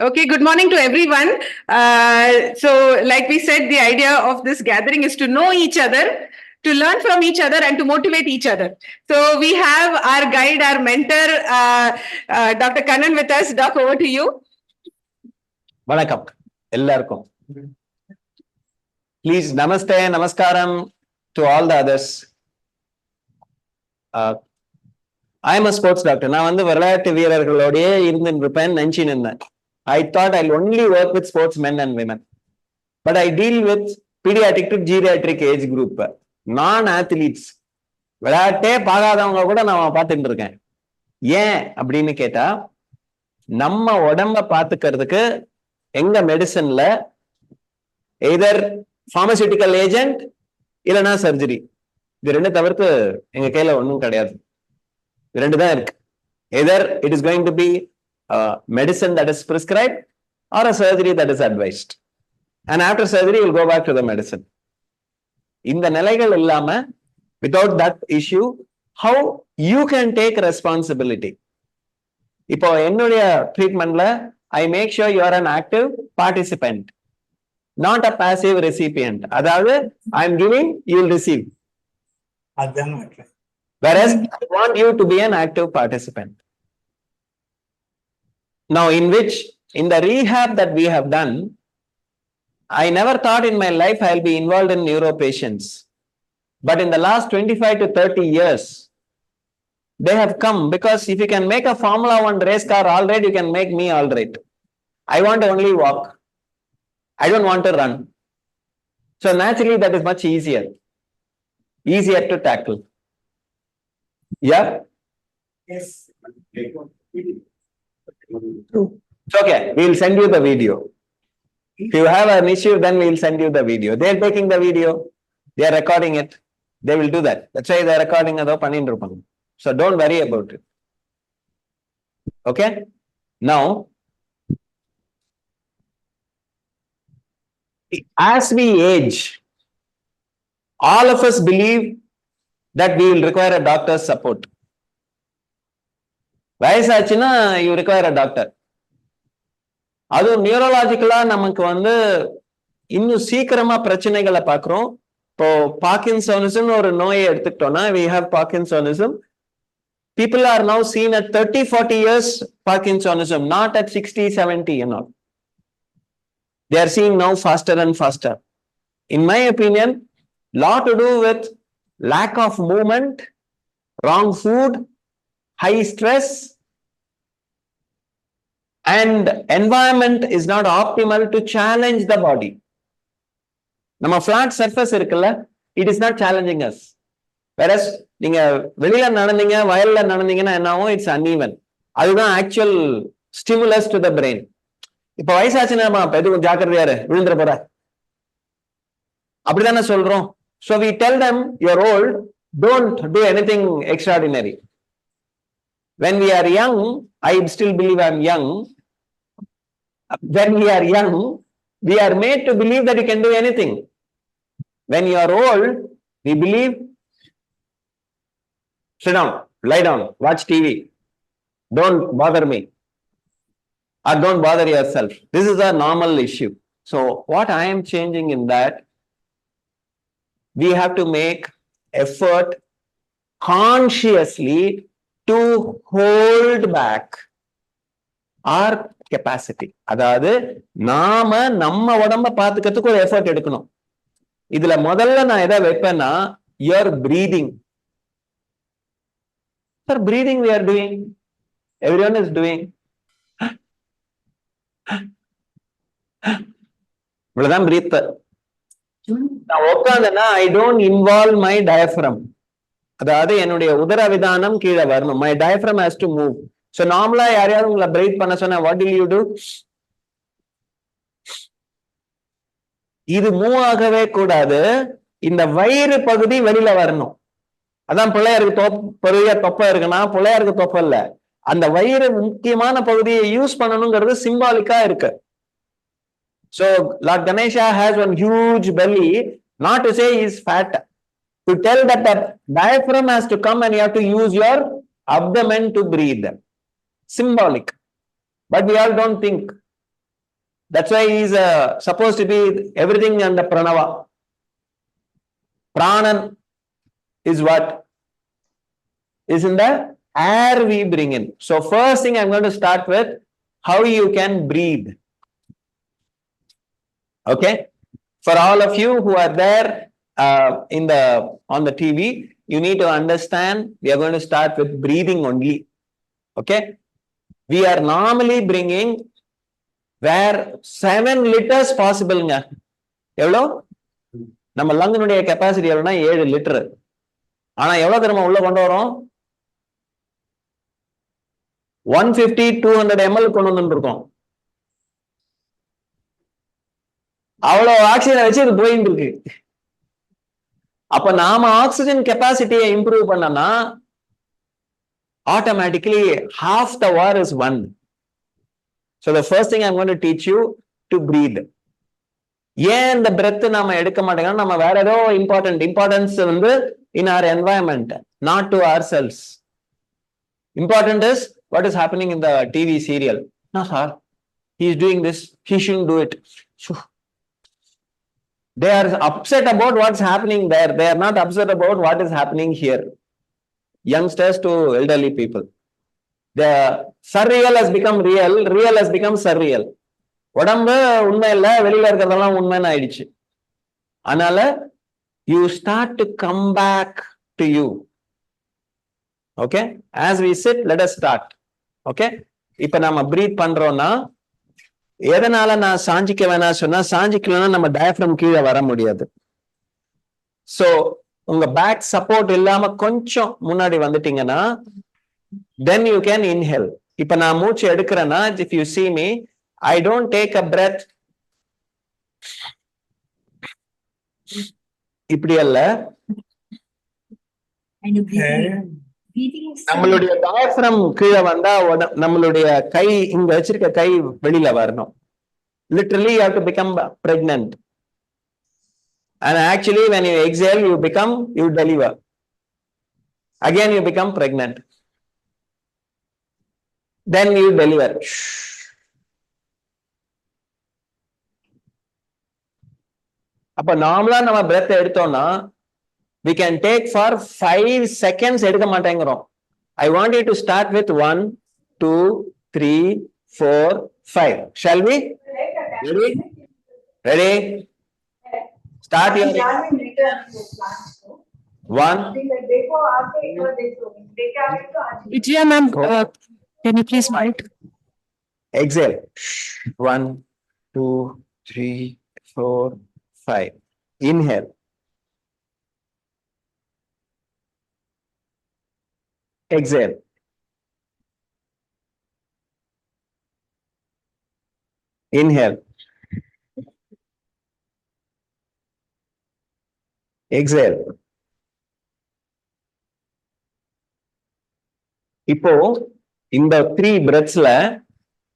Okay, good morning to everyone. Like we said, the idea of this gathering is to know each other, to learn from each other, and to motivate each other. So we have our guide, our mentor, Dr. Kannan with us. Doc, over to you. வணக்கம் எல்லாருக்கும். Please, namaste, namaskaram to all the others. I am a sports doctor. நான் வந்து விளையாட்டு வீரர்களோடயே இருந்துருப்பேன் நினைச்சின்னு இருந்தேன். I thought I'll only work with sportsmen and women. But I deal with pediatric to geriatric age group. Non-athletes. விளையாட்டே பார்க்காதவங்க கூட நான் பார்த்துட்டு இருக்கேன். ஏன் அப்படின்னு கேட்டா, நம்ம உடம்ப பார்த்துக்கிறதுக்கு எங்க மெடிசன்ல எதர் பார்மசூட்டிக்கல் ஏஜென்ட் இல்லைன்னா சர்ஜரி, இது ரெண்டு தவிர்த்து எங்க கையில ஒன்றும் கிடையாது. ரெண்டு தான் இருக்கு. Either it is going to be medicine that is prescribed or a surgery that is advised, and after surgery you'll go back to the medicine. இந்த நிலைகள் இல்லாம, without that issue, how you can take responsibility? இப்போ என்னுடைய ட்ரீட்மெண்ட்ல I make sure you are an active participant, not a passive recipient. அதாவது I am giving, you will receive. Whereas I want you to be an active participant. Now, in the rehab that we have done, I never thought in my life I'll be involved in neuro patients. But in the last 25 to 30 years, they have come because if you can make a Formula 1 race car all right, you can make me all right. I want to only walk. I don't want to run. So naturally, that is much easier to tackle. Yeah? Yes. Okay, we'll send you the video. If you have an issue, then we'll send you the video. They're taking the video, they are recording it. They will do that. That's why they're recording it. So don't worry about it. Okay? Now, as we age, all of us believe that we will require a doctor's support. வயசாச்சுன்னா you require a doctor. அதுவும் நியூரலாஜிக்கலா நமக்கு வந்து இன்னும் சீக்கிரமா பிரச்சனைகளை பார்க்கிறோம். இப்போ பார்க்கின்சோனிசம் ஒரு நோயை எடுத்துக்கிட்டோம்னா, we have Parkinsonism. People are now seen at 30-40 years Parkinsonism, not at 60-70, you know. They are seeing now faster and faster. In my opinion, lot to do with lack of movement, wrong food, high stress, and environment is not optimal to challenge the body. நம்ம flat surface இருக்குல்ல, it is not challenging us. Whereas நீங்க வெளியில நடந்தீங்க, வயல்ல நடந்தீங்கன்னா என்ன ஆகும்? It's uneven. அதுதான் actual stimulus to the brain. இப்ப வயசாச்சுன்னா எதுவும் ஜாக்கிரதையாரு, விழுந்துற போற, அப்படிதானே சொல்றோம். So we tell them, you're old, don't do anything extraordinary. When we are young, I still believe I'm young. When we are young, we are made to believe that you can do anything. When you are old, we believe, sit down, lie down, watch TV, don't bother me, or don't bother yourself. This is a normal issue. So what I am changing in that, we have to make effort consciously to hold back our capacity. அதாவது நாம நம்ம உடம்ப பார்த்துக்கிறதுக்கு ஒரு effort எடுக்கணும். இதுல முதல்ல நான் எதை வைப்பேன்னா, your breathing. Sir, breathing we are doing, everyone is doing. இவ்வளவுதான் breathe. நான் உட்கார்ந்தேன்னா I don't involve my diaphragm. அதாவது என்னுடைய உதரவிதானம் கீழே வரணும். My diaphragm has to move. So நார்மலா யாரையாவது உங்களை பிரீத் பண்ண சொன்னா, what will you do? இது மூவ் ஆகவே கூடாது. இந்த வயிறு பகுதி வெளியில வரணும். அதான் பிள்ளையாருக்கு பெரிய தொப்பை இருக்குன்னா, பிள்ளையாருக்கு தொப்பை இல்ல, அந்த வயிறு முக்கியமான பகுதியை யூஸ் பண்ணணுங்கிறது சிம்பாலிக்கா இருக்கு. So Lord Ganesha has one huge belly, not to say he is fat, to tell that the diaphragm has to come and you have to use your abdomen to breathe. Symbolic. But we all don't think. That's why he's supposed to be everything under Pranava. Pranan is what? Is in the air we bring in. So first thing I'm going to start with how you can breathe. Okay. For all of you who are there on the TV, you need to understand we are going to start with breathing only. Okay. We are normally bringing where 7 liters possible. எவ்வளோ நம்ம லங்கினுடைய capacity எவ்வளோனா 7 litre. ஆனா எவ்வளவு தெரியுமா உள்ள கொண்டு வரோம்? 150-200 ml கொண்டு வந்து இருக்கோம். அவ்வளவு ஆக்சிஜனை வச்சு இது போயிட்டு இருக்கு. அப்ப நாம ஆக்சிஜன் கெப்பாசிட்டியை இம்ப்ரூவ் பண்ணனா automatically half the war is won. So the first thing I'm going to teach you to breathe. ஏன் இந்த breath நாம எடுக்க மாட்டேங்கிறோம்? நம்ம வேற ஏதோ importance வந்து in our environment, not to ourselves. Important is what is happening in the TV serial. No sir, he is doing this, he shouldn't do it. They are upset about what's happening there. They are not upset about what is happening here. Youngsters to elderly people. The surreal has become real, real has become surreal. உடம்பு உண்மை இல்ல, வெளியில இருக்கிறதெல்லாம் உண்மைன்னு ஆயிடுச்சு. அதனால you start to come back to you. Okay? As we sit, let us start. Okay? இப்ப நம்ம breathe பண்றோம்னா எதனால நான் சாஞ்சிக்க வேணாம் சொன்னா, சாஞ்சிக்கலன்னா நம்ம டயப்ரம் கீழே வர முடியாது. சோ உங்க பேக் சப்போர்ட் இல்லாம கொஞ்சம் முன்னாடி வந்துட்டீங்கன்னா then you can inhale. இப்ப நான் மூச்சு எடுக்கிறேன்னா, if you see me, I don't take a breath இப்படி அல்ல. நம்மளுடைய டயப்ரம் கீழே வந்தா நம்மளுடைய கை இங்க வச்சிருக்க கை வெளியில வரணும். Literally you have to become pregnant. And actually when you exhale, you deliver. Again you become pregnant. Then you deliver. அப்ப நார்மலா நம்ம breath எடுத்தோம்னா we can take for 5 seconds எடுக்க மாட்டேங்கிறோம். I want you to start with 1, 2, 3, 4, 5. Shall we? Ready? Start your 1. Vijaya ma'am, can you please write? Exhale. 1, 2, 3, 4, 5. Inhale. Exhale. Inhale. Exhale. இப்போ இந்த 3 breathsல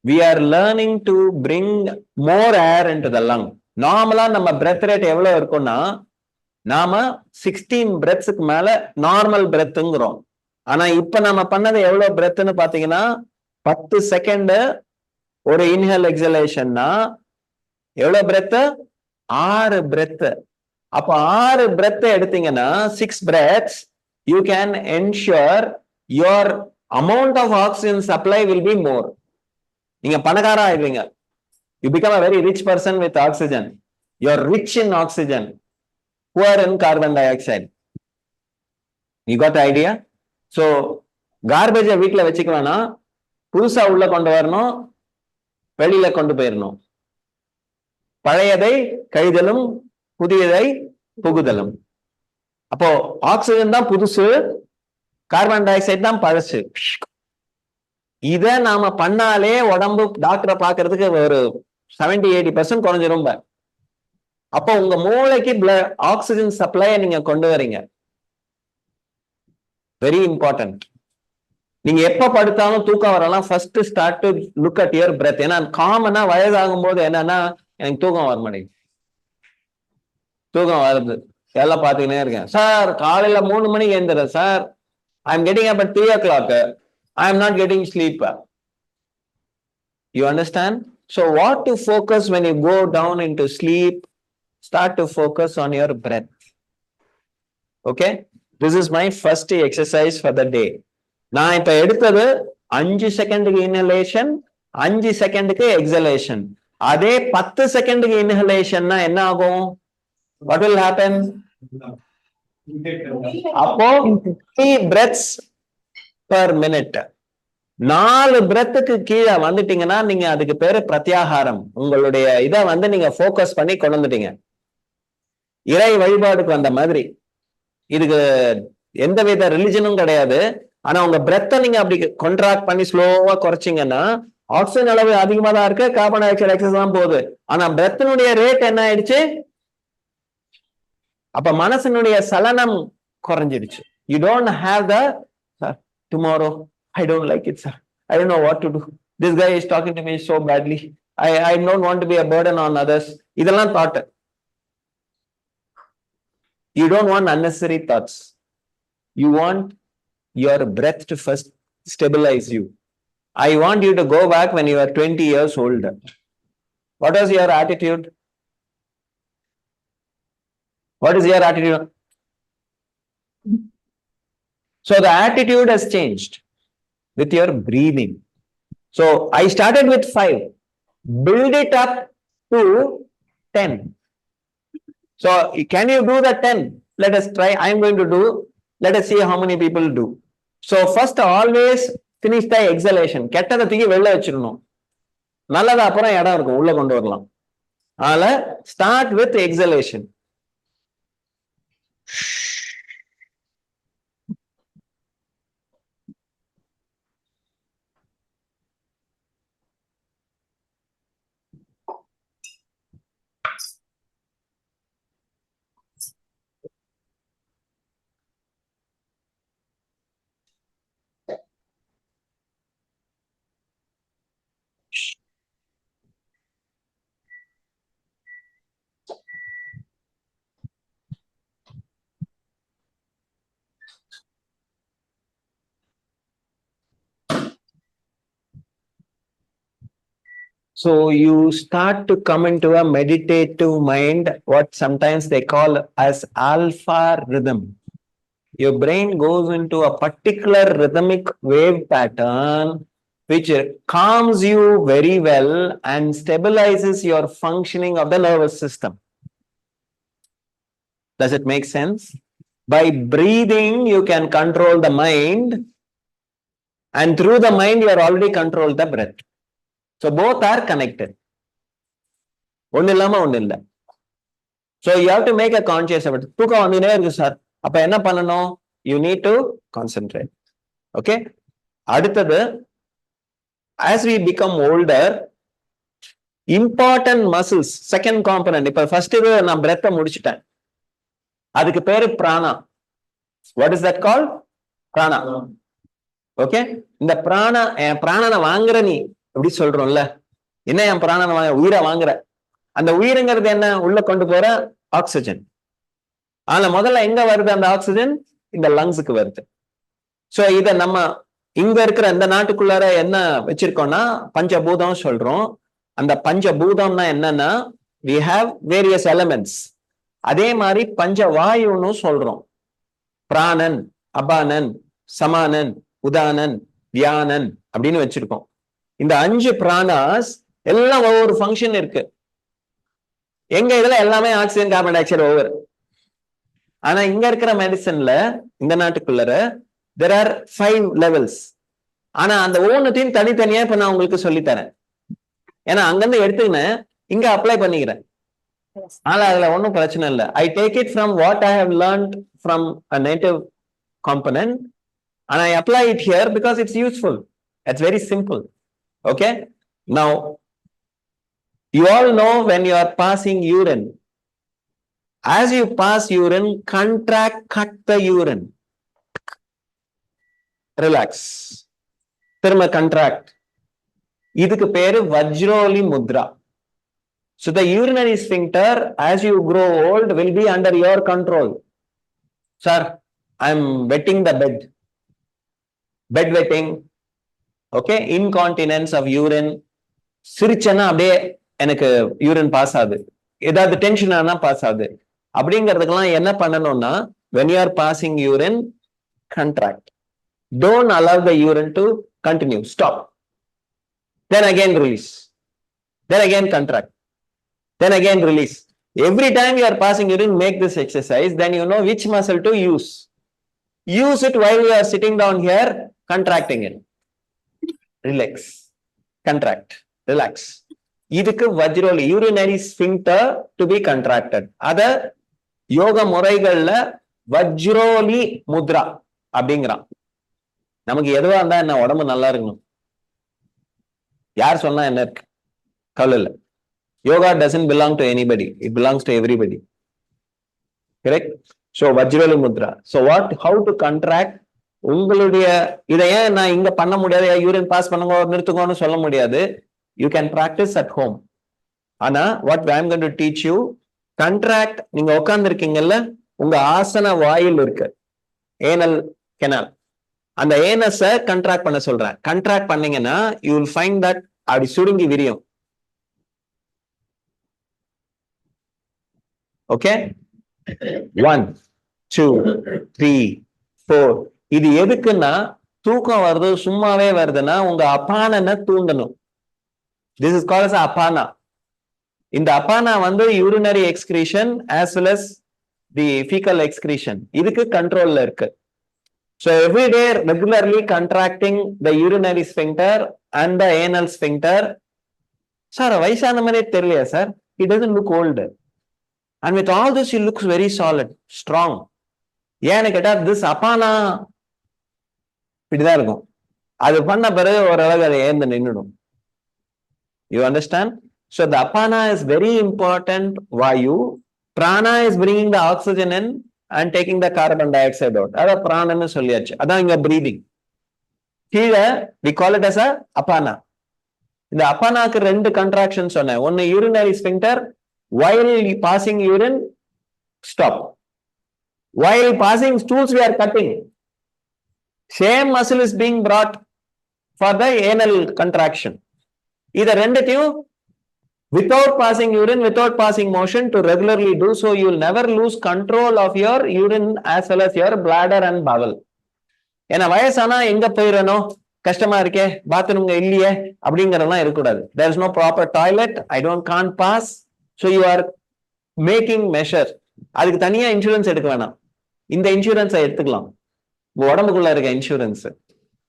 we are learning to bring more air into the lung. நார்மலா நம்ம breath rate எவ்வளவு இருக்கும்னா, நாம 16 breathsக்கு மேல normal breathங்கிறோம். ஆனா இப்ப நம்ம பண்ணது எவ்வளவு breathன்னு பாத்தீங்கன்னா 10 செகண்ட் ஒரு இன்ஹேல் எக்ஸலேஷன்னா எவ்வளவு breath? 6 breath. அப்ப 6 breath எடுத்தீங்கன்னா 6 breaths, you can ensure your amount of oxygen supply will be more. நீங்க பணக்காரா ஆயிடுவீங்க. You become a very rich person with oxygen. You are rich in oxygen, poor in carbon dioxide. You got the idea? So garbage வீட்டுல வச்சுக்க வேணாம், புதுசா உள்ள கொண்டு வரணும், வெளியில கொண்டு போயிடணும். பழையதை கழிதலும் புதியதை புகுதலும். அப்போ ஆக்சிஜன் தான் புதுசு, கார்பன் டை ஆக்சைடு தான் பழசு. இத நாம பண்ணாலே உடம்பு டாக்டரை பாக்குறதுக்கு ஒரு 70-80% குறைஞ்சிரும். அப்போ உங்க மூளைக்கு ஆக்சிஜன் சப்ளைய நீங்க கொண்டு வரீங்க. Very important. நீங்க எப்ப படுத்தாலும் தூக்கம் வரலாம், first start to look at your breadth. ஏன்னா காமனா வயதாகும் போது என்னன்னா எனக்கு தூக்கம் வர மாட்டேங்குது, தூக்கம் வருது, எல்லாம் பாத்துக்கினே இருக்கேன். சார் காலையில 3 மணிக்கு எழுந்துறேன் sir, I am getting up at 3 o'clock, I am not getting sleep. You understand? So what to focus when you go down into sleep? Start to focus on your breath. Okay, this is my first exercise for the day. நான் இப்ப எடுத்தது 5 செகண்டுக்கு inhalation, 5 செகண்டுக்கு exhalation. அதே 10 செகண்டுக்கு இன்ஹலேஷன்னா என்ன ஆகும்? What will happen? அப்போ 3 breaths per minute. 4 breathக்கு கீழே வந்துட்டீங்கன்னா நீங்க அதுக்கு பேரு பிரத்யாகாரம். உங்களுடைய இதை நீங்க போக்கஸ் பண்ணி கொண்டு வந்துட்டீங்க. இறை வழிபாடுக்கு வந்த மாதிரி. இதுக்கு எந்தவித ரிலிஜனும் கிடையாது. ஆனா உங்க பிரெத்தை நீங்க அப்படி கான்ட்ராக்ட் பண்ணி ஸ்லோவா குறைச்சிங்கன்னா ஆக்சிஜன் அளவு அதிகமா தான் இருக்கு, கார்பன் டை ஆக்சைடு எக்ஸஸ் தான் போகுது. ஆனா பிரெத்தினுடைய ரேட் என்ன ஆயிடுச்சு? அப்ப மனசனுடைய சலனம் குறைஞ்சிடுச்சு. You don't have the tomorrow I don't like it sir, I don't know what to do, this guy is talking to me so badly, I don't want to be a burden on others. இதெல்லாம் thought. You don't want unnecessary thoughts. You want your breath to first stabilize you. I want you to go back when you are 20 years old. What is your attitude? What is your attitude? So the attitude has changed with your breathing. So I started with 5. Build it up to 10. So can you do the 10? Let us try. I am going to do. Let us see how many people do. So first always finish the exhalation. கெட்டதை தூக்கி வெளில வச்சிடணும். நல்லதா அப்புறம் இடம் இருக்கும், உள்ள கொண்டு வரலாம். அதனால start with exhalation. So you start to come into a meditative mind, what sometimes they call as alpha rhythm. Your brain goes into a particular rhythmic wave pattern which calms you very well and stabilizes your functioning of the nervous system. Does it make sense? By breathing, you can control the mind, and through the mind, you are already controlled the breath. So both are connected. ஒன்னு இல்லாம ஒன்னு இல்ல. So you have to make a conscious effort. தூக்கம் வந்துனே இருக்கு sir, அப்ப என்ன பண்ணணும்? You need to concentrate. Okay. அடுத்தது, as we become older, important muscles, second component. இப்ப first இது நான் breath முடிச்சிட்டேன். அதுக்கு பேரு பிராணா. What is that called? Prana. Okay. இந்த பிராணனை வாங்குற நீ எப்படி சொல்றோம்ல, என்ன என் பிராணனை வாங்க, உயிரை வாங்குற. அந்த உயிரிங்கிறது என்ன? உள்ள கொண்டு போற ஆக்சிஜன். ஆனா முதல்ல எங்க வருது அந்த ஆக்சிஜன்? இந்த லங்ஸுக்கு வருது. சோ இத நம்ம இங்க இருக்கிற இந்த நாட்டுக்குள்ளார என்ன வச்சிருக்கோம்னா பஞ்சபூதம் சொல்றோம். அந்த பஞ்சபூதம்னா என்னன்னா we have various elements. அதே மாதிரி பஞ்ச வாயுன்னு சொல்றோம். பிராணன், அபானன், சமானன், உதானன், வியானன் அப்படின்னு வச்சிருக்கோம். இந்த 5 பிராணாஸ் எல்லாம் ஒவ்வொரு ஃபங்க்ஷன் இருக்கு. எங்க இதுல எல்லாமே oxygen, carbon di oxide over. ஆனா இங்க இருக்கிற மெடிசன்ல இந்த நாட்டுக்குள்ளர there are 5 levels. ஆனா அந்த ஒவ்வொன்றையும் தனித்தனியா இப்ப நான் உங்களுக்கு சொல்லித்தரேன். ஏன்னா அங்கிருந்து எடுத்துக்கினேன், இங்க அப்ளை பண்ணிக்கிறேன். ஆனா அதுல ஒன்றும் பிரச்சனை இல்லை. I take it from what I have learned from a native component and I apply it here because it's useful. It's very simple. Okay. Now, you all know when you are passing urine. As you pass urine, contract, cut the urine. Relax. Therma contract. இதுக்கு பேரு வஜ்ரோலி Mudra. So the urinary sphincter, as you grow old, will be under your control. Sir, I'm wetting the bed. Bed wetting. Okay, incontinence of urine. சிரிச்சேன்னா அப்படியே எனக்கு urine pass ஆகுது, ஏதாவது tension ஆனா pass ஆகுது. அப்படிங்கிறதுக்கெல்லாம் என்ன பண்ணணும்னா, when you are passing urine, contract. Don't allow the urine to continue. Stop. Then again release. Then again contract. Then again release. Every time you are passing urine, make this exercise. Then you know which muscle to use. Use it while you are sitting down here, contracting it. Relax. Contract. Relax. இதுக்கு வஜ்ரோலி, urinary sphincter to be contracted. அத யோக முறைகள்ல வஜ்ரோலி முத்ரா அப்படிங்கிறான். நமக்கு எதுவா இருந்தா என்ன, உடம்பு நல்லா இருக்கணும். யார் சொன்னா என்ன இருக்கு, கவலை இல்லை. Yoga doesn't belong to anybody, it belongs to everybody. Correct? So வஜ்ரோலி Mudra. So what, how to contract உங்களுடைய இதை ஏன் நான் இங்க பண்ண முடியாது, யூரின் பாஸ் பண்ணுங்க நிறுத்துங்கன்னு சொல்ல முடியாது. You can practice at home. ஆனா what I am going to teach you, contract. நீங்க உட்கார்ந்து இருக்கீங்கல்ல, உங்க ஆசன வாயில் இருக்கு ஏனல் கெனால், அந்த ஏனஸை கண்ட்ராக்ட் பண்ண சொல்றேன். கண்ட்ராக்ட் பண்ணீங்கன்னா you will find that அப்படி சுருங்கி விரியும். ஓகே, 1 2 3 4. இது எதுக்குன்னா, தூக்கம் வருது சும்மாவே வருதுன்னா உங்க அபானனை தூண்டணும். This is called as apana. இந்த அபானா வந்து urinary excretion as well as the fecal excretion. இதுக்கு கண்ட்ரோல்ல இருக்கு. So every day regularly contracting the urinary sphincter and the anal sphincter. Sir வயசான மாதிரியே தெரியலையா sir? He doesn't look old. And with all this he looks very solid, strong. ஏன்னு கேட்டா this apana இப்படிதான் இருக்கும். அது பண்ண பிறகு ஓரளவு அதை ஏந்து நின்னுடும். You understand? So the apana is very important. Vayu, prana is bringing the oxygen in and taking the carbon dioxide out. Ada prana nu solliyachu. Adha inga breathing. Here we call it as a apana. இந்த அப்பானாக்கு ரெண்டு contraction சொன்னேன். ஒன்னு urinary sphincter, while passing urine, stop. While passing stools, we are cutting. Same muscle is being brought for the anal contraction. இத ரெண்டுத்தையும் without passing urine, without passing motion, to regularly do so, you will never lose control of your urine as well as your bladder and bowel. ஏன்னா வயசானா எங்க போயிடணும், கஷ்டமா இருக்கே, bathroom இல்லையே அப்படிங்கறதெல்லாம் இருக்கக்கூடாது. There is no proper toilet, can't pass, so you are making measure. அதுக்கு தனியா இன்சூரன்ஸ் எடுக்க வேணாம். இந்த இன்சூரன்ஸை எடுத்துக்கலாம், உடம்புக்குள்ள இருக்க இன்சூரன்ஸ்.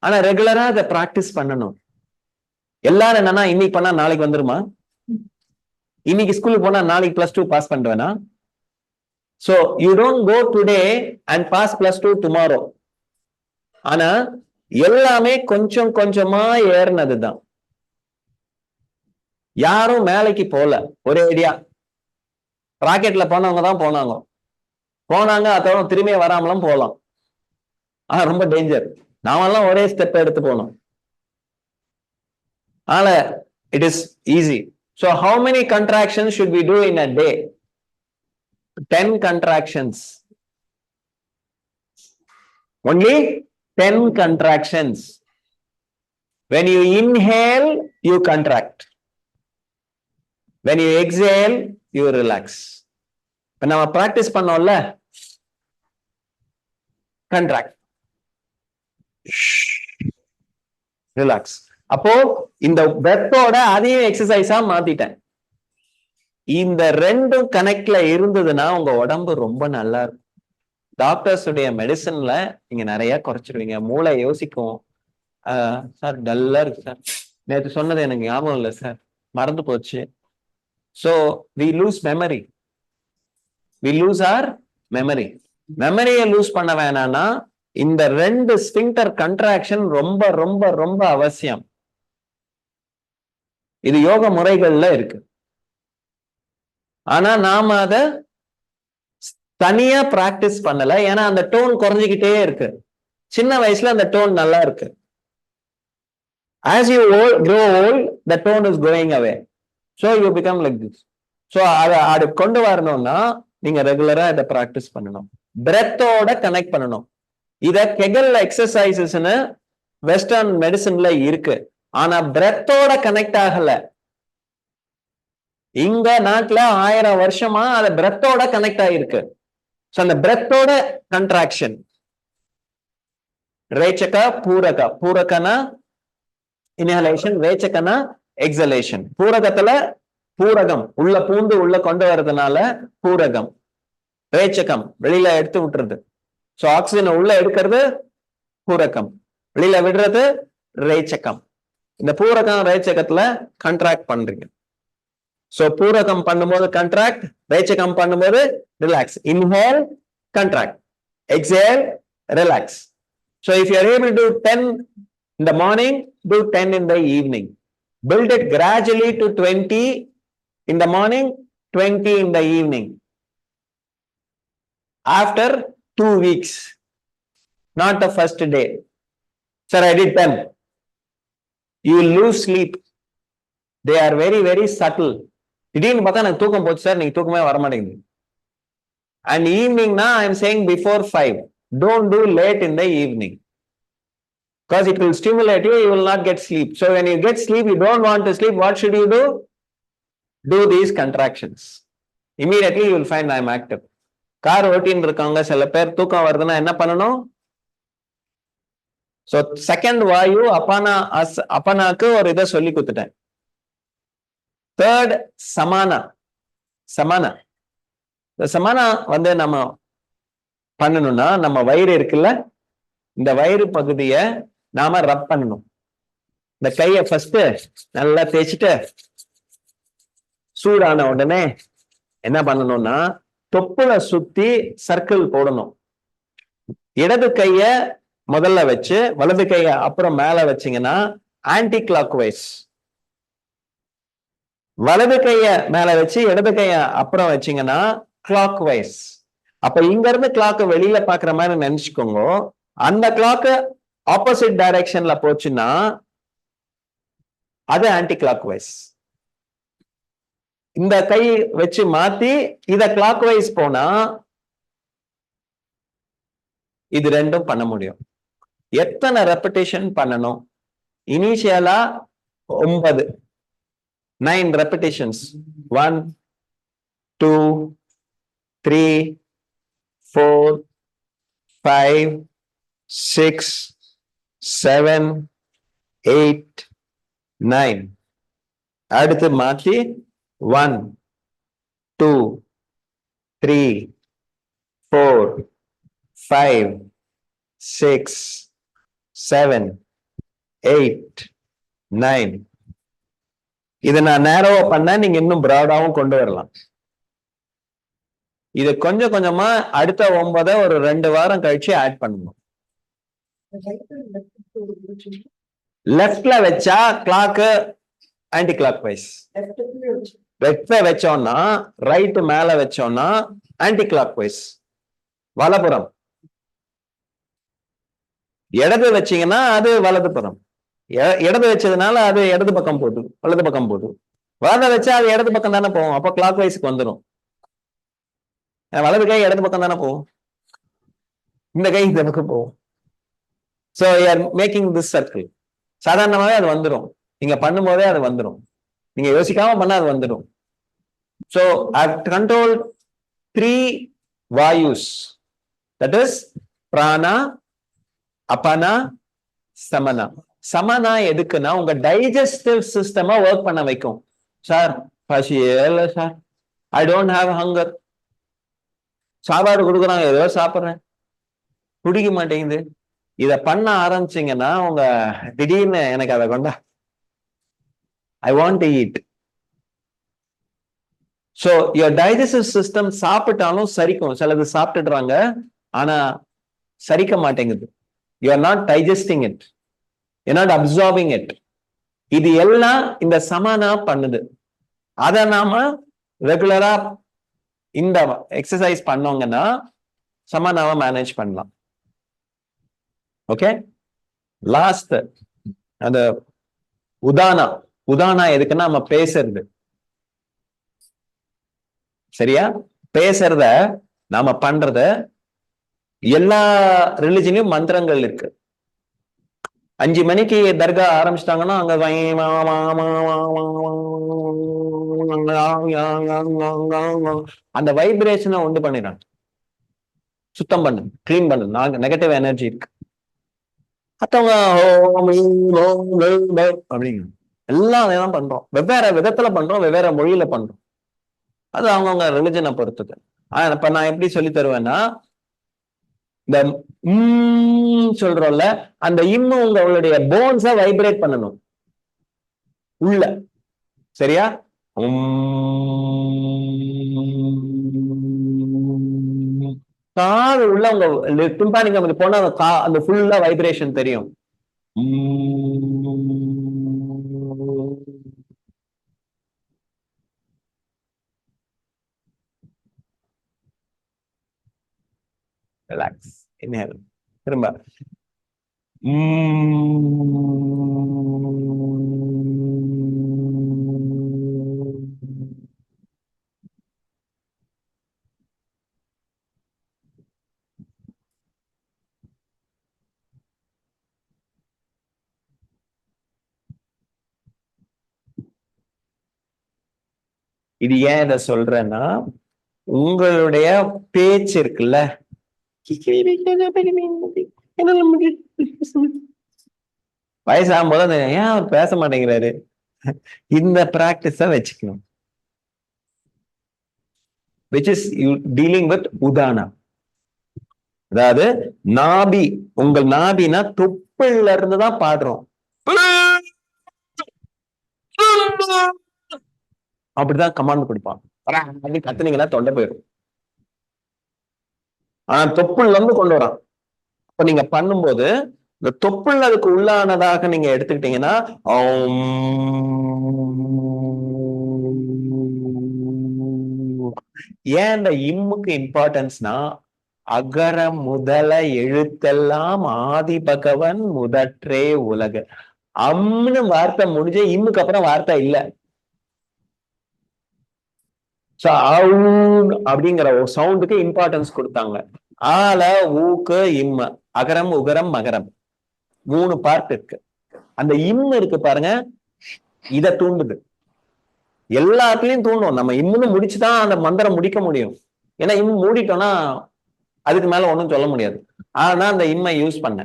ஆனா ரெகுலரா அதை பிராக்டிஸ் பண்ணணும். எல்லாரும் என்னன்னா இன்னைக்கு பண்ணா நாளைக்கு வந்துருமா, இன்னைக்கு ஸ்கூலுக்கு போனா நாளைக்கு +2 பாஸ் பண்ணுவேனா? So you don't go today and pass +2 tomorrow. ஆனா எல்லாமே கொஞ்சம் கொஞ்சமா ஏறினதுதான். யாரும் மேலைக்கு போல, ஒரே ஐடியா. ராக்கெட்ல போனவங்க தான் போனாங்க, அதோட திரும்பியே வராமலாம் போகலாம். ஆனா ரொம்ப டேஞ்சர். நாமெல்லாம் ஒரே ஸ்டெப் எடுத்து போனோம். ஆனா it is easy. So how many contractions should we do in a day? 10 contractions. Only 10 contractions. When you inhale, you contract. When you exhale, you relax. இப்ப நம்ம பிராக்டிஸ் பண்ணோம்ல, contract, relax. அப்போ இந்த breath-ஓட அதையும் எக்ஸசைஸா மாத்திட்டேன். இந்த ரெண்டும் கனெக்ட்ல இருந்ததுன்னா உங்க உடம்பு ரொம்ப நல்லா இருக்கும். டாக்டர்ஸ் உடைய மெடிசன்ல நீங்க நிறைய குறைச்சிருவீங்க. மூளை யோசிக்கும், சார் டல்லா இருக்கு சார், நேற்று சொன்னது எனக்கு ஞாபகம் இல்லை சார், மறந்து போச்சு. So we lose memory. We lose our memory. மெமரியை லூஸ் பண்ண வேணாம்னா இந்த ரெண்டு ஸ்பிங்டர் கண்ட்ராக்ஷன் ரொம்ப ரொம்ப ரொம்ப அவசியம். இது யோக முறைகள்ல இருக்கு. ஆனா நாம அத தனியா பிராக்டிஸ் பண்ணல. ஏன்னா அந்த டோன் குறைஞ்சிக்கிட்டே இருக்கு. சின்ன வயசுல அந்த டோன் நல்லா இருக்கு. As you grow old, the tone is going away. So you become like this. So அதை கொண்டு வரணும்னா நீங்க ரெகுலரா இதை பிராக்டிஸ் பண்ணணும். பிரெத்தோட கனெக்ட் பண்ணணும். இத கெகல் எக்ஸசைசஸ்னு வெஸ்டர்ன் மெடிசன்ல இருக்கு. ஆனா பிரெத்தோட கனெக்ட் ஆகல. இங்க நாட்டுல 1000 வருஷமா அது பிரெத்தோட கனெக்ட் ஆயிருக்கு. சோ அந்த பிரெத்தோட கண்ட்ராக்ஷன். ரேச்சக பூரக. பூரகனா இன்ஹலேஷன், ரேச்சகனா எக்ஸலேஷன். பூரகத்துல பூரகம் உள்ள பூந்து உள்ள கொண்டு வர்றதுனால பூரகம். ரேச்சகம் வெளியில எடுத்து விட்டுறது. சோ ஆக்சிஜன் உள்ள எடுக்கிறது பூரகம், வெளியில விடுறது ரேச்சகம். இந்த பூரகம் ரேச்சகத்துல கண்ட்ராக்ட் பண்றீங்க. சோ பூரகம் பண்ணும்போது கண்ட்ராக்ட், ரேச்சகம் பண்ணும்போது relax. Inhale, contract, exhale, relax. So if you are able to do 10 in the morning, do 10 in the evening. Build it gradually to 20 in the morning, 20 in the evening. After 2 weeks, not the first day. Sir, I did 10. You will lose sleep. They are very, very subtle. திடீர்னு பார்த்தா எனக்கு தூக்கம் போச்சு sir, நீங்க தூக்கமே வர மாட்டேங்குது. And evening na I am saying before 5. Don't do late in the evening, because it will stimulate you. You will not get sleep. So when you get sleep, you don't want to sleep. What should you do? Do these contractions. Immediately you will find I am active. Car ஓட்டின்னு இருக்காங்க சில பேர், தூக்கம் வருதுன்னா என்ன பண்ணணும்? So second வாயு அப்பானாக்கு ஒரு இதை சொல்லி கொடுத்துட்டேன். தேர்ட் சமானா. சமானா இந்த சமானா வந்து நம்ம பண்ணணும்னா, நம்ம வயிறு இருக்குல்ல, இந்த வயிறு பகுதியை நாம ரப் பண்ணணும். இந்த கையை ஃபர்ஸ்ட் நல்லா தேய்ச்சிட்டு சூடான உடனே என்ன பண்ணணும்னா தொப்புல சுத்தி சர்க்கிள் போடணும். இடது கைய முதல்ல வச்சு வலது கைய அப்புறம் மேல வச்சீங்கன்னா ஆன்டி கிளாக் வைஸ். வலது கைய மேல வச்சு இடது கைய அப்புறம் வச்சீங்கன்னா கிளாக் வைஸ். அப்ப இங்க இருந்து கிளாக் வெளியில பாக்குற மாதிரி நினைச்சுக்கோங்க. அந்த கிளாக் ஆப்போசிட் டைரக்ஷன்ல போச்சுன்னா அது ஆன்டி கிளாக் வைஸ். இந்த கை வச்சு மாத்தி இத கிளாக் வைஸ் போனா இது ரெண்டும் பண்ண முடியும். எத்தனை ரெப்பிட்டேஷன் பண்ணணும்? இனிஷியலா 9, 9 repetitions. 1, 2, 3, 4, 5, 6, 7, 8, 9. அடுத்து மாத்தி 1, 2, 3, 4, 5, 6, 7, 8, 9. இதை நான் நேரோவா பண்ண நீங்க இன்னும் பிராடாவும் கொண்டு வரலாம். இது கொஞ்சம் கொஞ்சமா அடுத்த 9 ஒரு 2 வாரம் கழிச்சு ஆட் பண்ணணும். லெஃப்ட்ல வச்சா கிளாக் ஆன்டி கிளாக் வைஸ். லெஃப்ட்ல வச்சோம்னா ரைட் மேல வச்சோம்னா ஆன்டி கிளாக் வைஸ் வலப்புறம். இடது வச்சீங்கன்னா அது வலதுபுறம். இடது வச்சதுனால அது இடது பக்கம் போகுது, வலது பக்கம் போகுது. வலது வச்சா அது இடது பக்கம் தானே போகும், அப்போ கிளாக் வைஸ்க்கு வந்துடும். வலது கை இடது பக்கம் தானே போகும், இந்த கை இந்த பக்கம் போகும். So you're making this circle. சாதாரணமாவே அது வந்துடும், நீங்க பண்ணும்போதே அது வந்துடும், நீங்க யோசிக்காம பண்ணா அது வந்துடும். So I control 3 vayus, that is prana, apana, samana. Samana எதுக்குன்னா உங்க டைஜஸ்டிவ் சிஸ்டமா ஒர்க் பண்ண வைக்கும். சார் பசியே இல்லை sir, I don't have hunger. சாப்பாடு கொடுக்குறாங்க, ஏதோ சாப்பிட்றேன், குடிக்க மாட்டேங்குது. இத பண்ண ஆரம்பிச்சீங்கன்னா உங்க திடீர்னு எனக்கு அதை கொண்டா, I want to eat. So your digestive system சாப்பிட்டாலும் சரிக்கும். சிலது சாப்பிட்டுடுறாங்க ஆனா சரிக்க மாட்டேங்குது. You are not digesting it, you not absorbing it. இது எல்லாம் இந்த சமானா பண்ணுது. அதை நாம ரெகுலரா இந்த எக்ஸசைஸ் பண்ணோங்கன்னா சமானாவை மேனேஜ் பண்ணலாம். ஓகே, லாஸ்ட் அந்த உதானா. உதானா எதுக்குன்னா நம்ம பேசுறது, சரியா? பேசுறத நாம பண்றத எல்லா ரிலிஜன்லயும் மந்திரங்கள் இருக்கு. 5 மணிக்கு தர்கா ஆரம்பிச்சிட்டாங்கன்னா அங்க அந்த வைப்ரேஷனை உண்டு பண்ணிடுறாங்க. சுத்தம் பண்ணு, கிளீன் பண்ணு, நெகட்டிவ் எனர்ஜி இருக்கு. மத்தவங்க அப்படிங்க எல்லாம் அதைதான் பண்றோம். வெவ்வேறு விதத்துல பண்றோம், வெவ்வேறு மொழியில பண்றோம். அது அவங்கவுங்க ரிலிஜனை பொறுத்தது. இப்ப நான் எப்படி சொல்லி தருவேன்னா, இந்த சொல்றோம்ல, அந்த இம்மு உங்களுடைய போன்ஸ வைப்ரேட் பண்ணணும் உள்ள. சரியா? காது உள்ள உங்க டிம்பானிக் நமக்கு போனா அந்த ஃபுல்லா வைப்ரேஷன் தெரியும். ரிலாக்ஸ், இன்ஹேல், திரும்ப இது ஏன் இதை சொல்றேன்னா, உங்களுடைய பேச்சு இருக்குல்ல, வயசாகும் போது ஏன் அவர் பேச மாட்டேங்கிறாரு, இந்த பிராக்டிஸ வச்சுக்கணும். which is you dealing with udana. அதாவது நாபி, உங்கள் நாபினா தொப்புள்ல இருந்து தான் பாடுறோம். அப்படிதான் கமாண்ட் கொடுப்பான். கத்துனீங்கன்னா தொண்டை போயிடும். ஆனா தொப்புள்ல இருந்து கொண்டு வரான். இப்ப நீங்க பண்ணும்போது இந்த தொப்புள் அதுக்கு உள்ளானதாக நீங்க எடுத்துக்கிட்டீங்கன்னா, ஏன் இந்த இம்முக்கு இம்பார்ட்டன்ஸ்னா, அகர முதல எழுத்தெல்லாம் ஆதி பகவன் முதற்றே உலக. அம்னு வார்த்தை முடிஞ்ச இம்முக்கு அப்புறம் வார்த்தை இல்ல. அப்படிங்கிற ஒரு சவுண்டுக்கு இம்பார்ட்டன்ஸ் கொடுத்தாங்க. ஆல ஊக்கு இம்ம, அகரம் உகரம் மகரம் 3 பார்ட் இருக்கு. அந்த இம்மு இருக்கு பாருங்க, இத தூண்டுது. எல்லாத்துலயும் தூண்டும். நம்ம இம்முன்னு முடிச்சுதான் அந்த மந்திரம் முடிக்க முடியும். ஏன்னா இம்மு மூடிட்டோம்னா அதுக்கு மேல ஒண்ணும் சொல்ல முடியாது. ஆனா அந்த இம்மை யூஸ் பண்ண.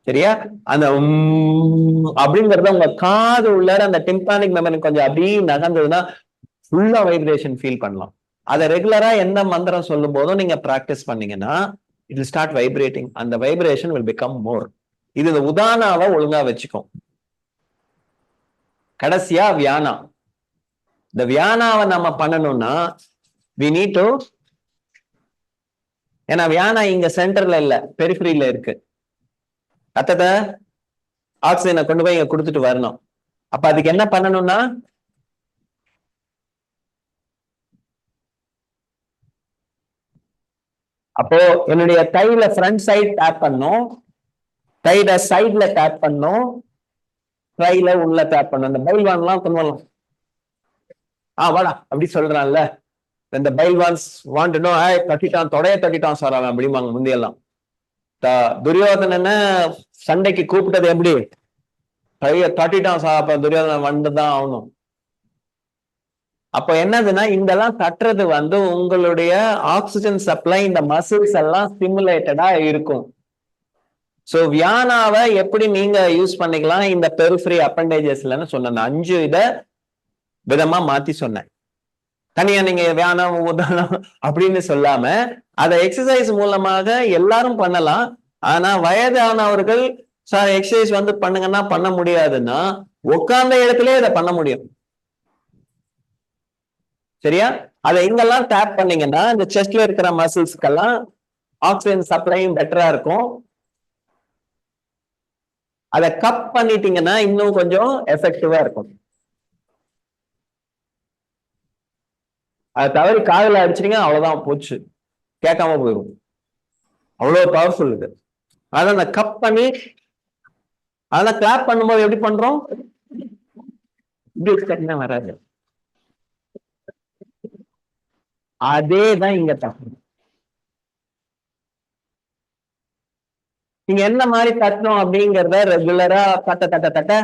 சரியா? அந்த அப்படிங்கறத உங்க காது உள்ளார அந்த டிம்பானிக் மெமரி கொஞ்சம் அப்படியே நகர்ந்ததுன்னா ஃபுல்லா வைப்ரேஷன் ஃபீல் பண்ணலாம். அதை ரெகுலரா எந்த மந்திரம் சொல்லும் போதும் நீங்க பிராக்டிஸ் பண்ணீங்கன்னா இட் வில் ஸ்டார்ட் வைப்ரேட்டிங். அந்த வைப்ரேஷன் வில் பிகம் மோர். இது இந்த உதானாவை ஒழுங்கா வச்சுக்கும். கடைசியா வியானா. இந்த வியானாவை நம்ம பண்ணணும்னா we need to, ஏன்னா வியானா இங்க சென்டர்ல இல்ல, பெரிஃபரியில இருக்கு. ரத்தத்தை ஆக்சிஜனை கொண்டு போய் இங்க கொடுத்துட்டு வரணும். அப்ப அதுக்கு என்ன பண்ணணும்னா, அப்போ என்னுடைய கையில ஃப்ரண்ட் சைட் டேப் பண்ணும், கையில சைட்ல டேப் பண்ணும், கையில உள்ள டேப் பண்ணும். இந்த பைல்வான்லாம் பண்ணுவோம். வாடா அப்படி சொல்றான்ல, இந்த பைல்வான்ஸ் வாண்ட் டு நோ, தட்டிட்டான், தொடைய தட்டிட்டான் சார் அவன் அப்படிம்பாங்க முந்தியெல்லாம். துரியோதனனை சண்டைக்கு கூப்பிட்டது எப்படி, கைய தட்டிட்டான் சார், அப்ப துரியோதனன் வந்துதான் ஆகணும். அப்ப என்னதுன்னா, இதெல்லாம் தட்டுறது உங்களுடைய ஆக்சிஜன் சப்ளை இந்த மசில்ஸ் எல்லாம் ஸ்டிமுலேட்டடா இருக்கும். சோ வியானாவை எப்படி நீங்க யூஸ் பண்ணிக்கலாம், இந்த பெரிஃபரி அப்பண்டேஜஸ்லன்னு சொன்ன 5 விதமா மாத்தி சொன்னேன். தனியா நீங்க வியானம் உதாரணம் அப்படின்னு சொல்லாம அதை எக்ஸசைஸ் மூலமாக எல்லாரும் பண்ணலாம். ஆனா வயதானவர்கள் சார் எக்ஸசைஸ் பண்ணுங்கன்னா பண்ண முடியாதுன்னா உட்கார்ந்த இடத்துல இதை பண்ண முடியும். சரியா? அதை இங்கெல்லாம் டேப் பண்ணீங்கன்னா இந்த செஸ்ட்ல இருக்கிற மசில்ஸ்க்கெல்லாம் ஆக்சிஜன் சப்ளையும் பெட்டரா இருக்கும். அதை கப் பண்ணிட்டீங்கன்னா இன்னும் கொஞ்சம் எஃபெக்டிவா இருக்கும். அதை தவறி காதல அடிச்சிட்டீங்க, அவ்வளவுதான், போச்சு, கேட்காம போயிடும். அவ்வளவு பவர்ஃபுல் இது. அதான் அந்த கப் பண்ணி, அதெல்லாம் கிளாப் பண்ணும்போது எப்படி பண்றோம், இப்படி வராது. அதேதான் இங்க தப்பு. நீங்க என்ன மாதிரி தட்டணும் அப்படிங்கறத ரெகுலரா தட்ட தட்ட தட்ட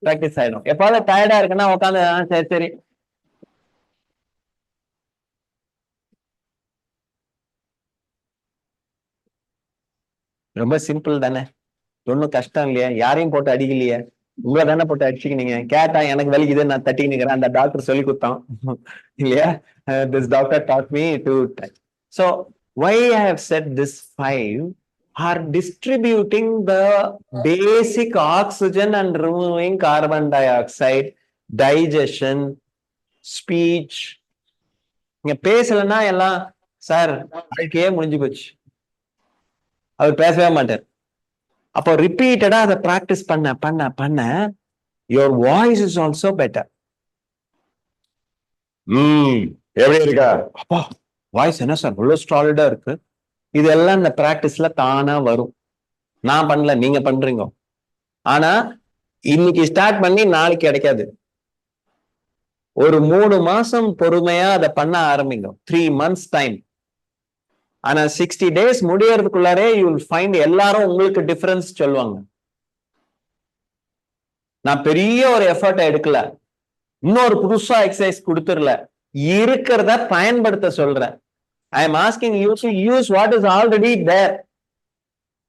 பிராக்டிஸ் ஆயிடும். எப்பாவது டயர்டா இருக்குன்னா உட்காந்து சரி சரி ரொம்ப சிம்பிள் தானே, ஒன்னும் கஷ்டம் இல்லையா, யாரையும் போட்டு அடிக்கலையே, உங்களை தானே போட்டு அடிச்சுக்கினீங்க. கேட்டா எனக்கு வலிக்குது நான் தட்டிக்கினுக்கிறேன், அந்த டாக்டர் சொல்லி கொடுத்தான் இல்லையா. This doctor dot me to. So why I have said this 5 are distributing the basic oxygen and removing carbon dioxide, digestion, speech. நீங்க பேசலன்னா எல்லாம் சார் வாழ்க்கையே முடிஞ்சு போச்சு, அவர் பேசவே மாட்டார். அப்போ ரிப்பீட்டடா அதை பிராக்டிஸ் பண்ண பண்ண பண்ண your voice is also better. எப்படி இருக்கா அப்பா வாய்ஸ் என்ன சார் இவ்வளவு ஸ்டாலிடா இருக்கு. இதெல்லாம் இந்த பிராக்டிஸ்ல தானா வரும். நான் பண்ணல, நீங்க பண்றீங்க. ஆனா இன்னைக்கு ஸ்டார்ட் பண்ணி நாளைக்கு கிடைக்காது. ஒரு 3 மாசம் பொறுமையா அதை பண்ண ஆரம்பிங்க. 3 months டைம். ஆனா 60 days முடியறதுக்குள்ளாரே யூ வில் ஃபைண்ட் எல்லாரும் உங்களுக்கு டிஃபரன்ஸ் சொல்லுவாங்க. நான் பெரிய ஒரு எஃபர்ட் எடுக்கல, இன்னொரு புதுசா எக்ஸசைஸ் கொடுத்துடல, இருக்கிறத பயன்படுத்த சொல்றேன். I am asking you to use what is already there.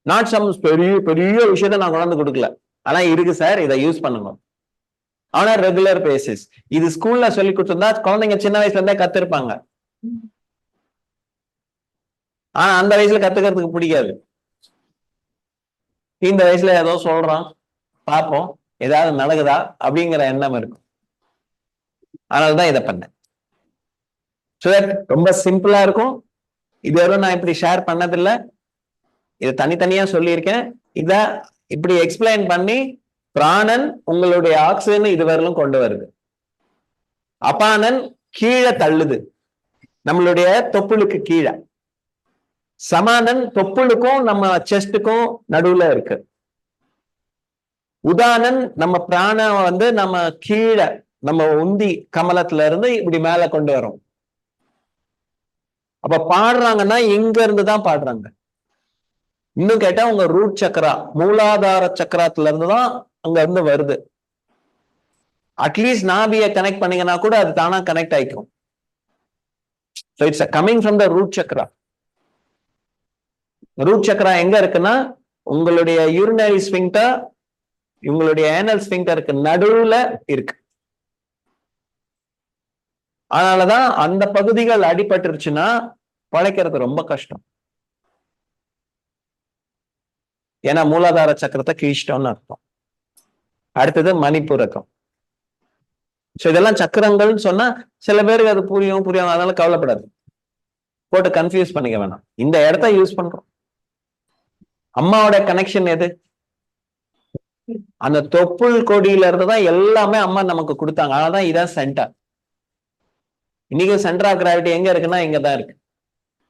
Not some பெரிய பெரிய விஷயத்த நான் கொண்டாந்து கொடுக்கல, ஆனா இருக்கு சார், இதை யூஸ் பண்ணுங்க. ஆனா ரெகுலர் பேசிஸ். இது ஸ்கூல்ல சொல்லி கொடுத்திருந்தா குழந்தைங்க சின்ன வயசுல இருந்தே கத்துருப்பாங்க. ஆனா அந்த வயசுல கத்துக்கிறதுக்கு பிடிக்காது. இந்த வயசுல ஏதோ சொல்றான் பார்ப்போம் ஏதாவது நடக்குதா அப்படிங்கிற எண்ணம் இருக்கும். அதனாலதான் இதை பண்ணேன். ரொம்ப சிம்பிளா இருக்கும். இது வரும் நான் இப்படி ஷேர் பண்ணதில்லை, இதை தனித்தனியா சொல்லியிருக்கேன். இத இப்படி எக்ஸ்பிளைன் பண்ணி பிராணன் உங்களுடைய ஆக்சிஜன் இதுவரையிலும் கொண்டு வருது, அபானன் கீழே தள்ளுது நம்மளுடைய தொப்புளுக்கு கீழே, சமானன் தொப்புளுக்கும் நம்ம செஸ்டுக்கும் நடுவுல இருக்கு, உதானன் நம்ம பிராண வந்து நம்ம கீழே நம்ம உந்தி கமலத்துல இருந்து இப்படி மேல கொண்டு வரோம். அப்ப பாடுறாங்கன்னா இங்க இருந்துதான் பாடுறாங்க. இன்னும் கேட்டா உங்க ரூட் சக்கரா மூலாதார சக்கரத்துல இருந்துதான் அங்க இருந்து வருது. அட்லீஸ்ட் நாபியை கனெக்ட் பண்ணீங்கன்னா கூட அது தானா கனெக்ட் ஆயிக்கும். So it's coming from the root chakra. Root chakra எங்க இருக்குன்னா உங்களுடைய யூரினரி ஸ்பிங்டர் உங்களுடைய ஏனல் ஸ்பிங்டருக்கு நடுவுல இருக்கு. அதனாலதான் அந்த பகுதிகள் அடிபட்டுருச்சுன்னா பழைக்கிறது ரொம்ப கஷ்டம். ஏன்னா மூலாதார சக்கரத்தை கிழிச்சிட்டோம்னு அர்த்தம். அடுத்தது மணிப்புரகம். சோ இதெல்லாம் சக்கரங்கள்னு சொன்னா சில பேருக்கு அது புரியும் புரியும், அதனால கவலைப்படாது, போட்டு கன்ஃபியூஸ் பண்ணிக்க வேணாம். இந்த இடத்த யூஸ் பண்றோம். அம்மாவோட கனெக்ஷன் எது? அந்த தொப்புள் கொடியில இருந்துதான் எல்லாமே அம்மா நமக்கு கொடுத்தாங்க. அதனாலதான் இதான் சென்டர். இன்னைக்கு சென்டர் ஆஃப் கிராவிட்டி எங்க இருக்குன்னா இங்கதான் இருக்கு.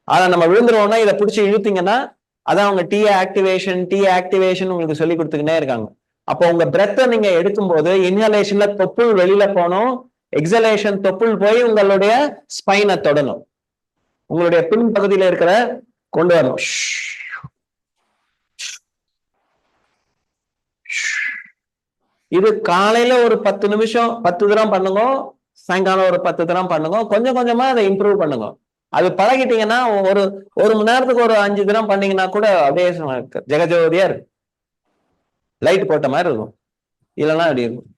ஆனா நம்ம விழுந்துருவோம்னா இதை பிடிச்சி இழுத்தீங்கன்னா அதான் அவங்க டி ஆக்டிவேஷன் உங்களுக்கு சொல்லி கொடுத்துக்கிட்டே இருக்காங்க. அப்போ உங்க பிரெத்தை நீங்க எடுக்கும்போது இன்ஹலேஷன்ல தொப்புள் வெளியில போகணும், எக்ஸலேஷன் தொப்புள் போய் உங்களுடைய ஸ்பைனை தொடணும், உங்களுடைய பின் பகுதியில இருக்கிற கொண்டு வரணும். இது காலையில ஒரு 10 நிமிஷம் 10 தரம் பண்ணுங்க, சாயங்காலம் ஒரு 10 தரம் பண்ணுங்க. கொஞ்சம் கொஞ்சமா அதை இம்ப்ரூவ் பண்ணுங்க. அது பழகிட்டீங்கன்னா ஒரு மணி நேரத்துக்கு ஒரு 5 தரம் பண்ணீங்கன்னா கூட அப்படியே ஜெகஜோதியா இருக்கு, லைட் போட்ட மாதிரி இருக்கும். இல்லைன்னா அப்படி இருக்கும்.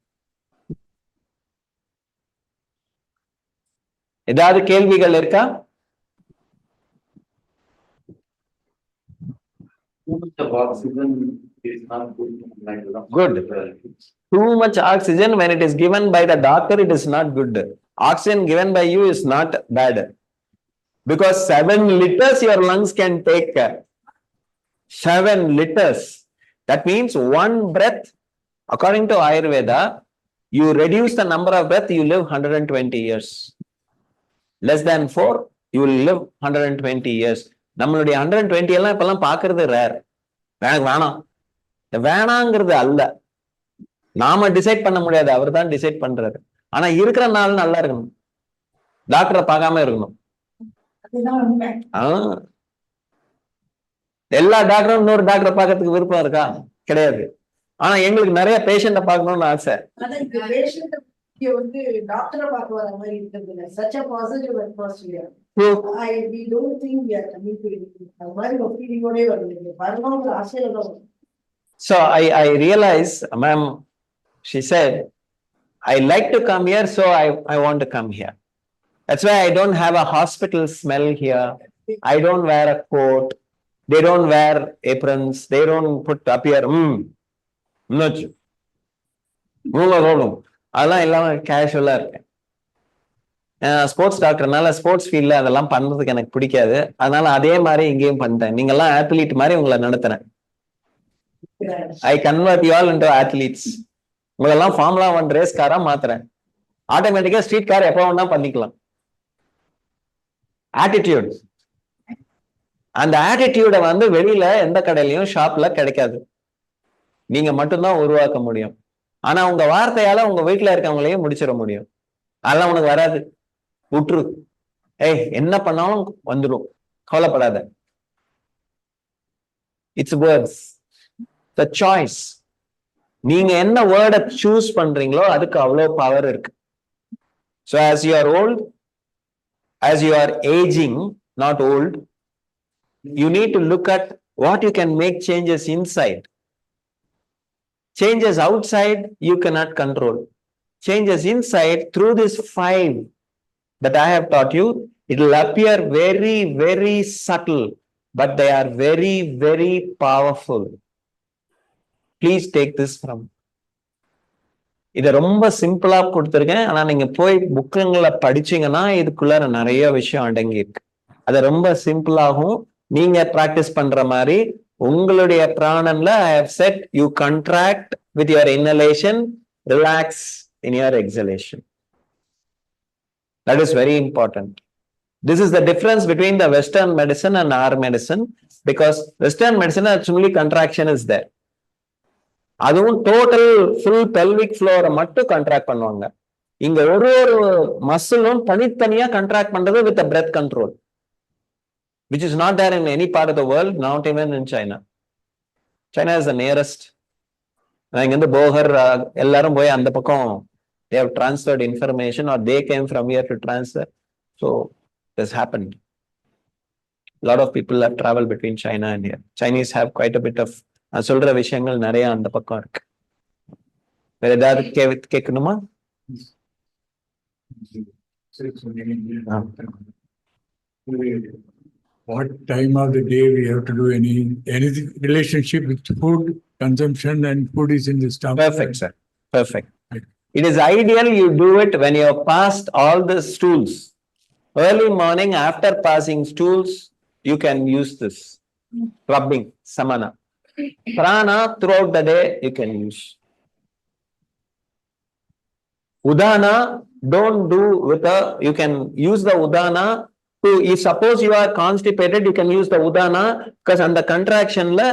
ஏதாவது கேள்விகள் இருக்கா? Good. Too much oxygen when it is given by the doctor, it is not good. Oxygen given by you is not bad. Because 7 liters your lungs can take. 7 liters. That means one breath, according to Ayurveda, you reduce the number of breath, you live 120 years. Less than 4, you will live 120 years. நம்மளுடைய 120 எல்லாம் இப்பெல்லாம் பாக்குறது rare. எனக்கு வேணாம், வேணாங்கிறது அல்ல, நாம decide பண்ண முடியாது, அவர் தான் டிசைட் பண்றாரு. ஆனா இருக்கிற நாள் நல்லா இருக்கணும், டாக்டரை பார்க்காம இருக்கணும். எல்லா டாக்டரும் இன்னொரு டாக்டரை பார்க்கறதுக்கு விருப்பம் இருக்கா? கிடையாது. ஆனா எங்களுக்கு நிறைய பேஷண்ட பார்க்கணும்னு ஆசை. டாக்டரை பார்க்க வர மாதிரி இருக்கிறது such a positive atmosphere. We don't think we are coming to அது மாதிரி ஒரு ஃபீலிங்கோட வருது. வரணும்ங்கிற ஆசையில தான். So I realized, ma'am, she said, I like to come here, so I want to come here. That's why I don't have a hospital smell here. I don't wear a coat. They don't wear aprons. They don't put up here. அதெல்லாம் இல்லாம கேஷுவலா இருக்கேன். Sports டாக்டர்னால sports ஃபீல்ட்ல அதெல்லாம் பண்றதுக்கு எனக்கு பிடிக்காது. அதனால அதே மாதிரி இங்கேயும் பண்ணிட்டேன். நீங்க எல்லாம் ஆத்லீட் மாதிரி உங்களை நடத்துறேன். I convert you all into athletes. உங்களெல்லாம் ஃபார்முலா 1 ரேஸ் காரா மாத்துறேன். ஆட்டோமேட்டிக்கா ஸ்ட்ரீட் கார் எப்போ வேணா பண்ணிக்கலாம். ஆட்டிடியூட், அந்த ஆட்டிடியூட வந்து வெளியில எந்த கடையிலயும் ஷாப்ல கிடைக்காது. நீங்க மட்டும்தான் உருவாக்க முடியும். ஆனா உங்க வார்த்தையால உங்க வீட்டுல இருக்கவங்களையும் முடிச்சிட முடியும். அதெல்லாம் உனக்கு வராது, விட்டுரு, ஏய் என்ன பண்ணாலும் வந்துடும், கவலைப்படாத. It's words, the choice. நீங்க என்ன வேர்டை சூஸ் பண்றீங்களோ அதுக்கு அவ்வளவு பவர் இருக்கு. So as you are old, as you are aging, not old, you need to look at what you can make changes inside. Changes outside you cannot control. Changes inside, through this 5 that I have taught you, it will appear very, very subtle, but they are very, very powerful. Please take this from. இதை ரொம்ப சிம்பிளா கொடுத்துருக்கேன். ஆனா நீங்க போய் புக்குங்களை படிச்சீங்கன்னா இதுக்குள்ள நிறைய விஷயம் அடங்கி இருக்கு. அதை ரொம்ப சிம்பிளாகவும் நீங்க பிராக்டிஸ் பண்ற மாதிரி உங்களுடைய பிராணன்ல I have said you contract with your inhalation, relax in your exhalation. That is very important. This is the difference between the Western medicine and our medicine, because Western medicine actually contraction is there. அதுவும் total full pelvic ஃப்ளோரை மட்டும் contract பண்ணுவாங்க. இங்க ஒரு மசிலும் தனித்தனியா contract பண்றது with breadth control, which is not there in any part of the world, not even in China. China is the nearest. இங்க இருந்து போகர் எல்லாரும் போய் அந்த பக்கம் they have transferred information or they came from here to transfer. So this happened. A lot of people have traveled between China and here. Chinese have quite a bit of சொல்ற விஷயங்கள் நிறைய அந்த பக்கம் இருக்கு. வேற ஏதாவது கேட்கணுமா? What time of the day we have to do anything relationship with food consumption and food is in the stomach? Perfect, sir. Perfect. It is ideal you do it when you have passed all the stools. Early morning after passing stools, you can use this rubbing, samana. Prana throughout the day you can use. Udana don't do with you can use the udana to, if suppose you are constipated, you can use the udana because on the contraction the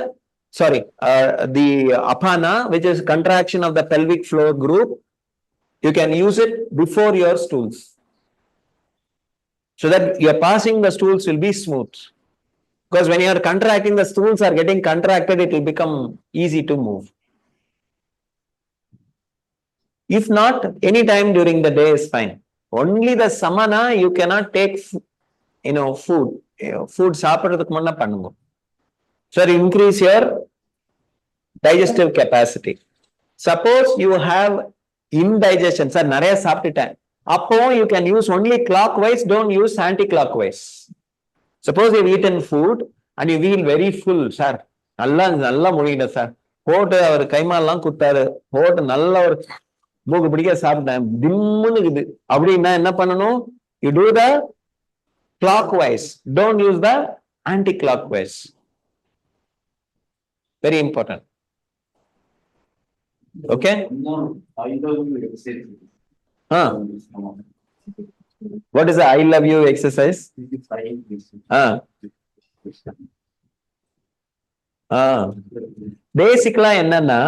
apana, which is contraction of the pelvic floor group, you can use it before your stools so that your passing the stools will be smooth. Because when you are contracting, the stools are getting contracted, it will become easy to move. If not, any time during the day is fine. Only the samana you cannot take, food. Food சாப்பிடுறதுக்கு முன்ன பண்ணுங்க. So increase your digestive capacity. Suppose you have indigestion, sir, நிறைய சாப்பிட்டுட்டேன், அப்போ you can use only clockwise, don't use anti-clockwise. Suppose you've eaten food and you feel very full, sir, நல்லா முடியல sir, போட்டு அவர் கைமாலாம் குத்தாரு, போட்டு நல்ல ஒரு மூக்கு பிடிக்க சாப்பிட்டேன், திம்முன்னு இருக்குது அப்படின்னா என்ன பண்ணணும்? You do the clockwise, don't use the anti-clockwise. Very important. Okay? What is the I love you exercise? பேசிக்கலா என்னன்னா,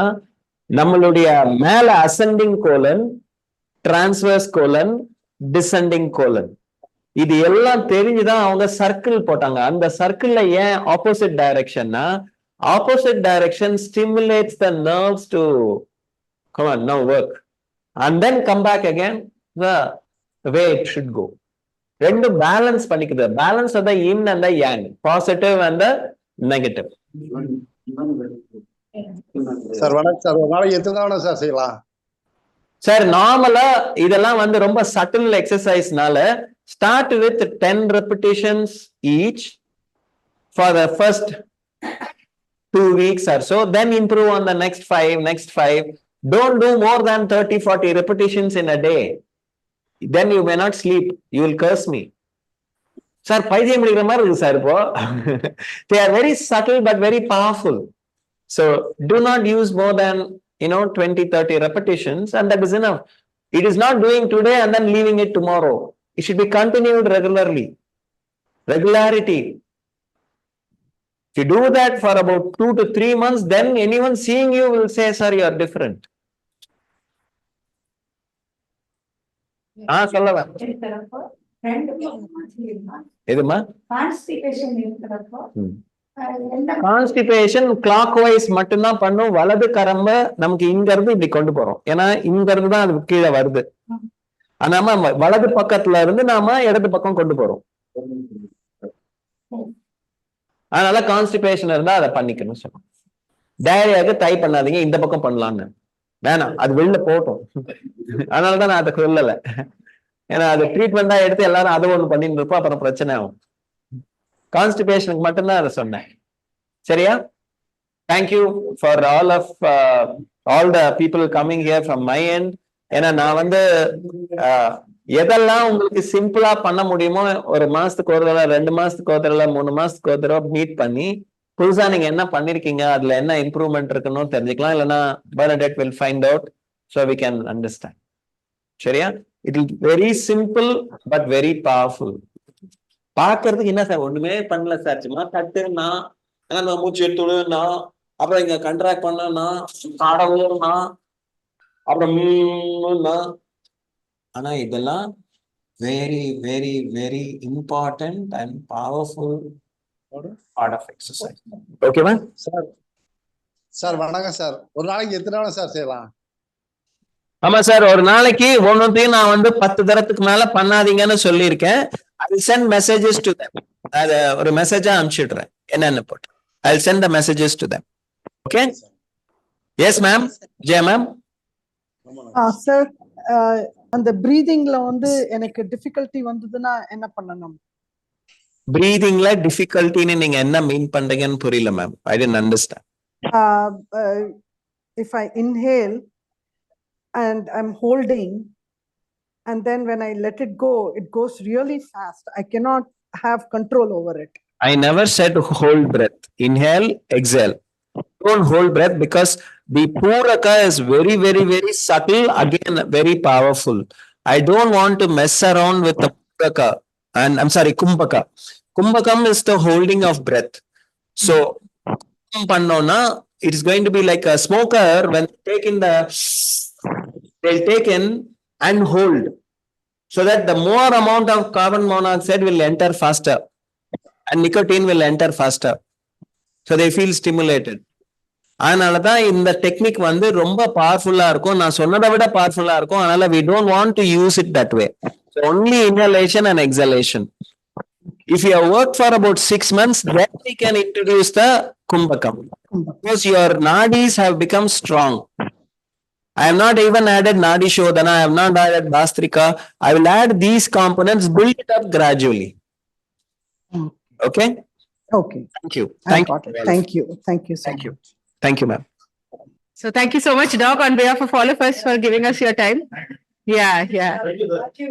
நம்மளுடைய மேல ascending colon, transverse colon, descending colon, இது எல்லாம் தெரிஞ்சுதான் அவங்க சர்க்கிள் போட்டாங்க. அந்த சர்க்கிள்ல ஏன் ஆப்போசிட் டைரக்ஷன்னா, opposite direction stimulates the nerves to come on now work and then come back again the way it should go. ரெண்டு பேலன்ஸ் பண்ணிக்குது. பேலன்ஸ் அந்த இன் அந்த yang, பாசிட்டிவ் அந்த நெகட்டிவ். சார் வணக்கம் சார். ஒரு நாளைக்கு எத்தனை தடவை சார் செய்யலாம் சார்? நார்மலா இதெல்லாம் வந்து ரொம்ப subtle எக்ஸசைஸ்னால start with 10 repetitions each for the first 2 weeks or so, then improve on the next 5. Don't do more than 30-40 repetitions in a day. Then you may not sleep. You will curse me. Sir, பைத்தியம் பிடிக்கிற மாதிரி இருக்கு sir இப்போ. They are very subtle but very powerful. So do not use more than 20-30 repetitions, and that is enough. It is not doing today and then leaving it tomorrow. It should be continued regularly. Regularity. If you do that for about 2 to 3 months, then anyone seeing you will say, sir, you are different. சொல்லலாம். எதுமா? Constipation clock wise மட்டும்தான் பண்ணும். வலது கரம்ப நமக்கு இங்க இருந்து இப்படி கொண்டு போறோம். ஏன்னா இங்க இருந்து தான் அது கீழே வருது. நாம வலது பக்கத்துல இருந்து நாம இடது பக்கம் கொண்டு போறோம். அதனால கான்ஸ்டிபேஷன் இருந்தா அதை பண்ணிக்கணும் சொல்லுவோம். டைரியாவுக்கு ட்ரை பண்ணாதீங்க, இந்த பக்கம் பண்ணலான்னு. வேணாம், அது வெளில போட்டோம். அதனாலதான் நான் அதை சொல்லல. ஏன்னா அது ட்ரீட்மெண்டா எடுத்து எல்லாரும் அதை ஒண்ணு பண்ணிட்டு இருப்போம், அப்புறம் பிரச்சனை ஆகும். கான்ஸ்டிபேஷனுக்கு மட்டும்தான் அதை சொன்னேன். சரியா? Thank you for all the people coming hear from my end. ஏன்னா நான் வந்து எதெல்லாம் உங்களுக்கு சிம்பிளா பண்ண முடியுமோ, ஒரு மாசத்துக்கு ஒரு தடவை, 2 மாசத்துக்கு ஒரு தடவை, 3 மாசத்துக்கு ஒரு தடவை மீட் பண்ணி புதுசா நீங்க என்ன பண்ணிருக்கீங்க, அதுல என்ன இம்ப்ரூவ்மெண்ட் இருக்குன்னு தெரிஞ்சுக்கலாம். இல்லைன்னா Bernadette will find out so we can understand. சரியா? It will very simple but very powerful. பாக்குறதுக்கு என்ன சார், ஒண்ணுமே பண்ணல சார், சும்மா தட்டுனா மூச்சு எடுத்துனா, அப்புறம் இங்க கண்ட்ராக்ட் பண்ணா, காடவுனா, அப்புறம் ஆனா இதெல்லாம் very very very important and powerful part of exercise. Okay man? Sir வணக்கம் சார். ஒரு நாளைக்கு எத்தனை தடவை சார் செய்யலாம்? ஆமா சார், ஒரு நாளைக்கு ஒன்னொன்றையும் நான் வந்து 10 தடத்துக்கு மேல பண்ணாதீங்கன்னு சொல்லியிருக்கேன். I will send messages to them. அது ஒரு மெசேஜா அனுப்பிச்சிடுறேன் என்னன்னு போட்டு. I will send the messages to them. Okay? Yes ma'am. Jay ma'am. Sir, அந்த பிரீதிங்ல வந்து எனக்கு டிஃபிகல்ட்டி வந்ததுன்னா என்ன பண்ணணும்? பிரீதிங்ல டிஃபிகல்ட்டின்னு நீங்க என்ன மீன் பண்றீங்கன்னு புரியல ma'am. I didn't understand. If I inhale and I'm holding, and then when I let it go, it goes really fast. I cannot have control over it. I never said hold breath. Inhale, exhale. Don't hold breath, because the Puraka is very very very subtle, again very powerful. I don't want to mess around with the Puraka, and I'm sorry, Kumbhaka. Kumbhakam is the holding of breath. So pannona, it is going to be like a smoker. When they'll take in and hold, so that the more amount of carbon monoxide will enter faster and nicotine will enter faster, so they feel stimulated. அதனாலதான் இந்த technique வந்து ரொம்ப பவர்ஃபுல்லா இருக்கும். நான் சொன்னதை விட பவர்ஃபுல்லா இருக்கும். அதனால we don't want to use it that way. So only inhalation and exhalation. If you have worked for about 6 months, then we can introduce the Kumbhakam, because your nadis have become strong. I have not even added Nadi Shodhana. I have not added Bastrika. I will add these components, build it up gradually. Okay? Okay. Thank you. Thank you. Thank you. Thank you so Thank you. much. Thank you, ma'am. So thank you so much, Doc, on behalf of all of us for giving us your time. Yeah. Thank you.